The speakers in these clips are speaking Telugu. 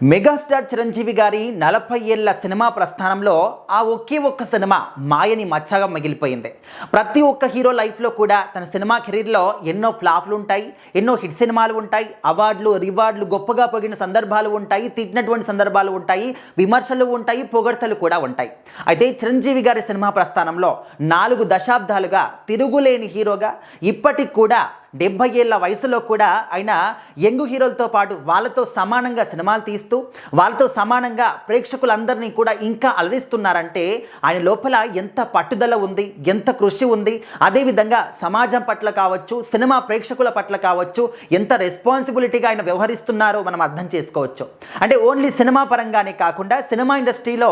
మెగాస్టార్ చిరంజీవి గారి 40 ఏళ్ల సినిమా ప్రస్థానంలో ఆ ఒక్క సినిమా మాయని మచ్చగా మిగిలిపోయింది. ప్రతి ఒక్క హీరో లైఫ్లో కూడా తన సినిమా కెరీర్లో ఎన్నో ఫ్లాప్లు ఉంటాయి, ఎన్నో హిట్ సినిమాలు ఉంటాయి, అవార్డులు రివార్డులు గొప్పగా పొగిన సందర్భాలు ఉంటాయి, తిట్టినటువంటి సందర్భాలు ఉంటాయి, విమర్శలు ఉంటాయి, పొగడ్తలు కూడా ఉంటాయి. అయితే చిరంజీవి గారి సినిమా ప్రస్థానంలో 4 దశాబ్దాలుగా తిరుగులేని హీరోగా ఇప్పటికి కూడా 70 ఏళ్ల వయసులో కూడా ఆయన యంగ్ హీరోలతో పాటు వాళ్ళతో సమానంగా సినిమాలు తీస్తూ వాళ్ళతో సమానంగా ప్రేక్షకులందరినీ కూడా ఇంకా అలరిస్తున్నారంటే ఆయన లోపల ఎంత పట్టుదల ఉంది, ఎంత కృషి ఉంది, అదేవిధంగా సమాజం పట్ల కావచ్చు, సినిమా ప్రేక్షకుల పట్ల కావచ్చు, ఎంత రెస్పాన్సిబిలిటీగా ఆయన వ్యవహరిస్తున్నారో మనం అర్థం చేసుకోవచ్చు. అంటే ఓన్లీ సినిమా పరంగానే కాకుండా సినిమా ఇండస్ట్రీలో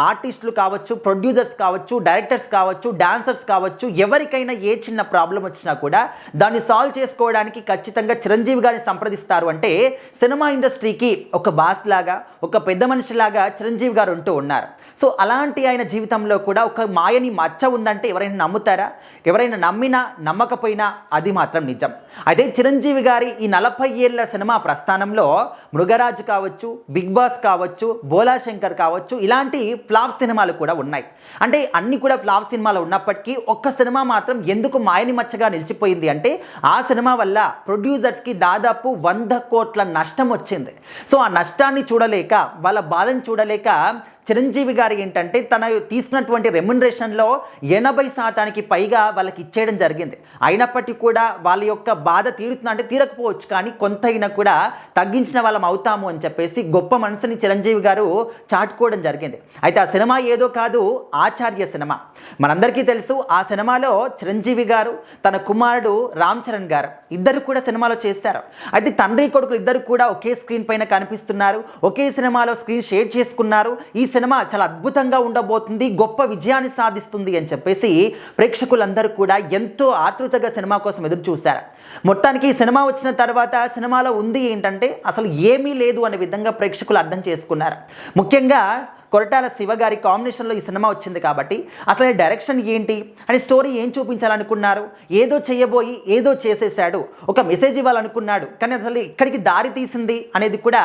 ఆర్టిస్టులు కావచ్చు, ప్రొడ్యూసర్స్ కావచ్చు, డైరెక్టర్స్ కావచ్చు, డాన్సర్స్ కావచ్చు, ఎవరికైనా ఏ చిన్న ప్రాబ్లం వచ్చినా కూడా దాన్ని సాల్వ్ చేసుకోవడానికి ఖచ్చితంగా చిరంజీవి గారిని సంప్రదిస్తారు. అంటే సినిమా ఇండస్ట్రీకి ఒక బాస్ లాగా, ఒక పెద్ద మనిషిలాగా చిరంజీవి గారు ఉంటూ ఉన్నారు. సో అలాంటి ఆయన జీవితంలో కూడా ఒక మాయని మచ్చ ఉందంటే ఎవరైనా నమ్ముతారా? ఎవరైనా నమ్మినా నమ్మకపోయినా అది మాత్రం నిజం. అదే చిరంజీవి గారి ఈ 40 ఏళ్ల సినిమా ప్రస్థానంలో మృగరాజ్ కావచ్చు, బిగ్ బాస్ కావచ్చు, బోలా శంకర్ కావచ్చు, ఇలాంటి ఫ్లాప్ సినిమాలు కూడా ఉన్నాయి. అంటే అన్ని కూడా ఫ్లాప్ సినిమాలు ఉన్నప్పటికీ ఒక్క సినిమా మాత్రం ఎందుకు మాయని మచ్చగా నిలిచిపోయింది అంటే ఆ సినిమా వల్ల ప్రొడ్యూసర్స్కి దాదాపు 100 కోట్ల నష్టం వచ్చింది. సో ఆ నష్టాన్ని చూడలేక, వాళ్ళ బాధను చూడలేక చిరంజీవి గారు ఏంటంటే తన తీసుకున్నటువంటి రెమ్యునరేషన్లో 80% పైగా వాళ్ళకి ఇచ్చేయడం జరిగింది. అయినప్పటికీ కూడా వాళ్ళ యొక్క బాధ తీరుతుందా అంటే తీరకపోవచ్చు, కానీ కొంత అయినా కూడా తగ్గించిన వాళ్ళం అవుతాము అని చెప్పేసి గొప్ప మనసుని చిరంజీవి గారు చాటుకోవడం జరిగింది. అయితే ఆ సినిమా ఏదో కాదు, ఆచార్య సినిమా. మనందరికీ తెలుసు ఆ సినిమాలో చిరంజీవి గారు, తన కుమారుడు రామ్ చరణ్ గారు ఇద్దరు కూడా సినిమాలో చేశారు. అయితే తండ్రి కొడుకులు ఇద్దరు కూడా ఒకే స్క్రీన్ పైన కనిపిస్తున్నారు, ఒకే సినిమాలో స్క్రీన్ షేర్ చేసుకున్నారు. ఈ సినిమా చాలా అద్భుతంగా ఉండబోతుంది, గొప్ప విజయాన్ని సాధిస్తుంది అని చెప్పేసి ప్రేక్షకులందరూ కూడా ఎంతో ఆతృతగా సినిమా కోసం ఎదురు చూశారు. మొత్తానికి ఈ సినిమా వచ్చిన తర్వాత సినిమాలో ఉంది ఏంటంటే అసలు ఏమీ లేదు అనే విధంగా ప్రేక్షకులు అర్థం చేసుకున్నారు. ముఖ్యంగా కొరటాల శివ గారి కాంబినేషన్లో ఈ సినిమా వచ్చింది కాబట్టి అసలు డైరెక్షన్ ఏంటి అని, స్టోరీ ఏం చూపించాలనుకున్నారు, ఏదో చేయబోయి ఏదో చేసేసాడు, ఒక మెసేజ్ ఇవ్వాలనుకున్నాడు కానీ అసలు ఇక్కడికి దారి తీసింది అనేది కూడా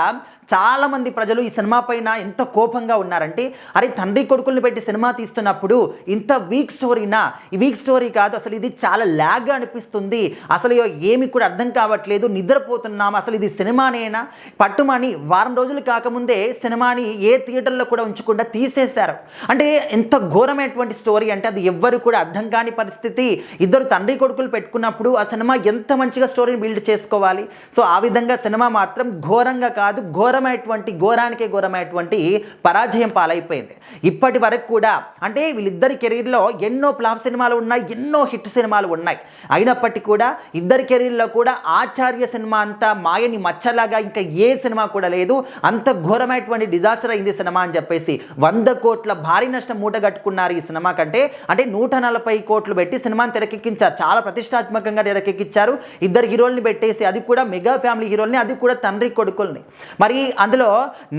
చాలామంది ప్రజలు ఈ సినిమా పైన ఎంత కోపంగా ఉన్నారంటే, అరే తండ్రి కొడుకుల్ని పెట్టి సినిమా తీస్తున్నప్పుడు ఇంత వీక్ స్టోరీనా? ఈ వీక్ స్టోరీ కాదు, అసలు ఇది చాలా ల్యాగ్గా అనిపిస్తుంది, అసలు ఏమి కూడా అర్థం కావట్లేదు, నిద్రపోతున్నాం, అసలు ఇది సినిమానేనా? పట్టుమని వారం రోజులు కాకముందే సినిమాని ఏ థియేటర్లో కూడా ఉంచకుండా తీసేశారు. అంటే ఎంత ఘోరమైనటువంటి స్టోరీ అంటే అది ఎవ్వరు కూడా అర్థం కాని పరిస్థితి. ఇద్దరు తండ్రి కొడుకులు పెట్టుకున్నప్పుడు ఆ సినిమా ఎంత మంచిగా స్టోరీని బిల్డ్ చేసుకోవాలి. సో ఆ విధంగా సినిమా మాత్రం ఘోరంగా కాదు, ఘోరమైనటువంటి పరాజయం పాలైపోయింది. ఇప్పటి వరకు కూడా అంటే వీళ్ళిద్దరి కెరీర్లో ఎన్నో ఫ్లాప్ సినిమాలు ఉన్నాయి, ఎన్నో హిట్ సినిమాలు ఉన్నాయి. అయినప్పటికీ కూడా ఇద్దరి కెరీర్లో కూడా ఆచార్య సినిమా అంతా మాయని మచ్చలాగా ఇంకా ఏ సినిమా కూడా లేదు. అంత ఘోరమైనటువంటి డిజాస్టర్ అయింది సినిమా అని చెప్పేసి 100 కోట్ల భారీ నష్టం మూటగట్టుకున్నారు ఈ సినిమా కంటే. అంటే 140 కోట్లు పెట్టి సినిమాని తెరకెక్కించారు, చాలా ప్రతిష్టాత్మకంగా తెరకెక్కించారు. ఇద్దరు హీరోల్ని పెట్టేసి, అది కూడా మెగా ఫ్యామిలీ హీరోల్ని, అది కూడా తండ్రి కొడుకుల్ని. మరి అందులో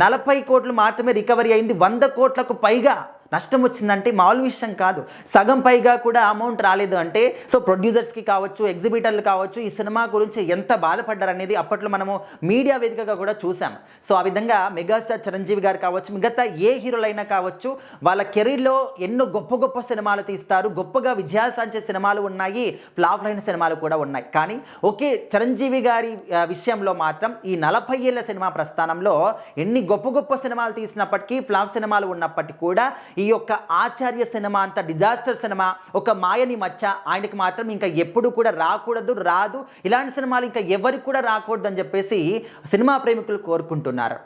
40 కోట్లు మాత్రమే రికవరీ అయింది, 100 కోట్లకు పైగా నష్టం వచ్చిందంటే మామూలు విషయం కాదు. సగం పైగా కూడా అమౌంట్ రాలేదు అంటే సో ప్రొడ్యూసర్స్కి కావచ్చు, ఎగ్జిబిటర్లు కావచ్చు, ఈ సినిమా గురించి ఎంత బాధపడ్డారు అనేది అప్పట్లో మనము మీడియా వేదికగా కూడా చూసాం. సో ఆ విధంగా మెగాస్టార్ చిరంజీవి గారు కావచ్చు, మిగతా ఏ హీరోలైనా కావచ్చు, వాళ్ళ కెరీర్లో ఎన్నో గొప్ప సినిమాలు తీస్తారు, గొప్పగా విజయాలు సాధించే సినిమాలు ఉన్నాయి, ఫ్లాప్ అయిన సినిమాలు కూడా ఉన్నాయి. కానీ ఓకే, చిరంజీవి గారి విషయంలో మాత్రం ఈ 40 ఏళ్ల సినిమా ప్రస్థానంలో ఎన్ని గొప్ప సినిమాలు తీసినప్పటికీ, ఫ్లాప్ సినిమాలు ఉన్నప్పటికీ కూడా ఈ యొక్క ఆచార్య సినిమా అంత డిజాస్టర్ సినిమా, ఒక మాయని మచ్చ ఆయనకి మాత్రం ఇంకా ఎప్పుడు కూడా రాదు. ఇలాంటి సినిమాలు ఇంకా ఎవరికి కూడా రాకూడదు అని చెప్పేసి సినిమా ప్రేమికులు కోరుకుంటున్నారు.